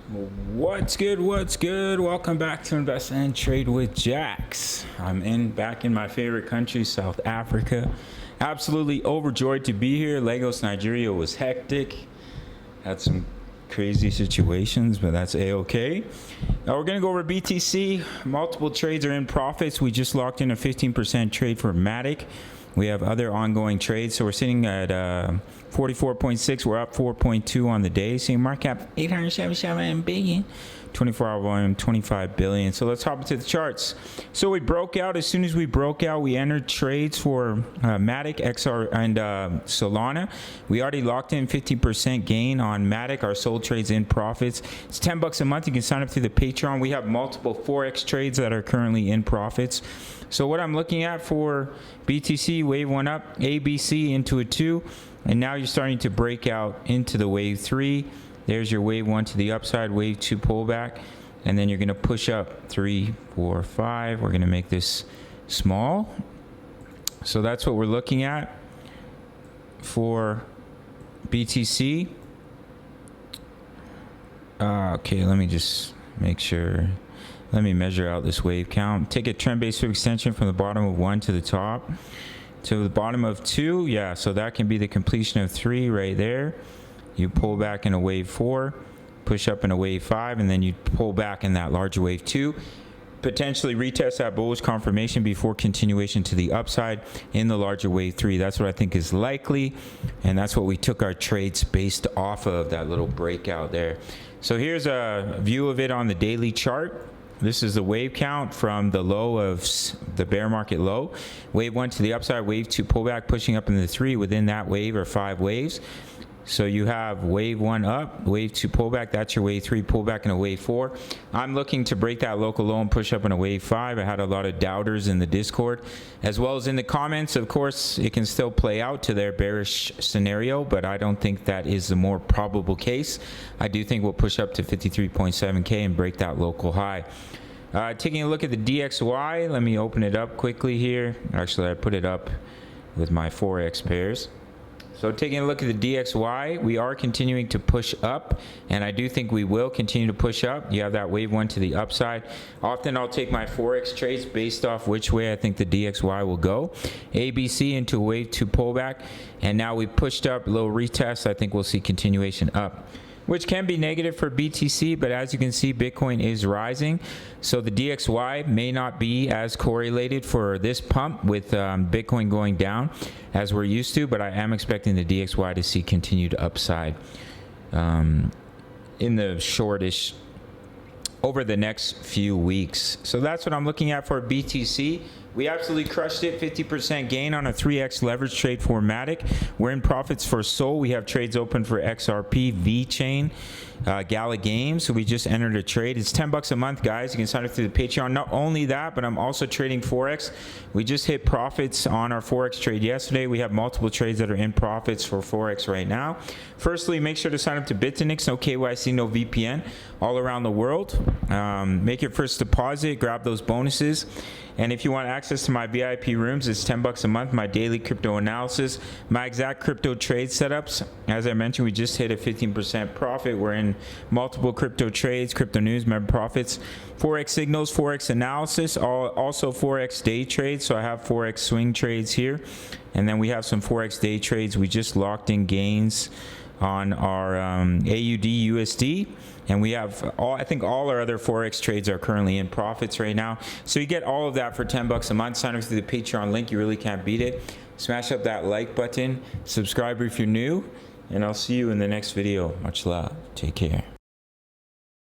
What's good? Welcome back to Invest and Trade with Jax. I'm back in my favorite country, South Africa. Absolutely overjoyed to be here. Lagos, Nigeria was hectic. Had some crazy situations, but that's a-okay. Now we're gonna go over BTC. Multiple trades are in profits. We just locked in a 15% trade for Matic. We have other ongoing trades, so we're sitting at 44.6. We're up 4.2 on the day. Seeing market cap 877 billion. 24-hour volume 25 billion. So let's hop into the charts. So we broke out. As soon as we broke out, we entered trades for Matic, XR, and Solana. We already locked in 50% gain on Matic. Our sold trades in profits. It's $10 a month. You can sign up through the Patreon. We have multiple Forex trades that are currently in profits. So what I'm looking at for BTC, wave 1 up, ABC into a 2, and now you're starting to break out into the wave 3. There's your wave 1 to the upside, wave 2 pullback, and then you're going to push up 3, 4, 5. We're going to make this small. So that's what we're looking at for BTC. Okay, let me just make sure. Let me measure out this wave count. Take a trend-based extension from the bottom of 1 to the top. To the bottom of 2, yeah, so that can be the completion of 3 right there. You pull back in a wave 4, push up in a wave 5, and then you pull back in that larger wave 2. Potentially retest that bullish confirmation before continuation to the upside in the larger wave 3. That's what I think is likely, and that's what we took our trades based off of, that little breakout there. So here's a view of it on the daily chart. This is the wave count from the low of the bear market low. Wave 1 to the upside, wave 2 pullback, pushing up into the 3. Within that wave are 5 waves. So you have wave 1 up, wave 2 pullback, that's your wave 3 pullback, and a wave 4. I'm looking to break that local low and push up in a wave 5. I had a lot of doubters in the Discord, as well as in the comments. Of course, it can still play out to their bearish scenario, but I don't think that is the more probable case. I do think we'll push up to 53.7K and break that local high. Taking a look at the DXY, let me open it up quickly here. Actually, I put it up with my Forex pairs. So taking a look at the DXY, we are continuing to push up, and I do think we will continue to push up. You have that wave 1 to the upside. Often I'll take my Forex trades based off which way I think the DXY will go. ABC into wave 2 pullback, and now we pushed up, low retest. I think we'll see continuation up, which can be negative for BTC, but as you can see, Bitcoin is rising. So the DXY may not be as correlated for this pump with Bitcoin going down as we're used to, but I am expecting the DXY to see continued upside in the shortish over the next few weeks. So that's what I'm looking at for BTC. We absolutely crushed it, 50% gain on a 3x leverage trade for Matic. We're in profits for Sol. We have trades open for XRP, VeChain, Gala Games. So we just entered a trade. It's $10 a month, guys. You can sign up through the Patreon. Not only that, but I'm also trading Forex. We just hit profits on our Forex trade yesterday. We have multiple trades that are in profits for Forex right now. Firstly, make sure to sign up to BITUNIX. No KYC, no VPN, all around the world. Make your first deposit, grab those bonuses. And if you want access to my VIP rooms, it's $10 a month, my daily crypto analysis, my exact crypto trade setups. As I mentioned, we just hit a 15% profit. We're in multiple crypto trades, crypto news, member profits, Forex signals, Forex analysis, also Forex day trades. So I have Forex swing trades here. And then we have some Forex day trades. We just locked in gains on our AUD USD, and we have I think all our other Forex trades are currently in profits right now. So you get all of that for $10 a month. Sign up through the Patreon link. You really can't beat it. Smash up that like button, subscribe if you're new, and I'll see you in the next video. Much love. Take care.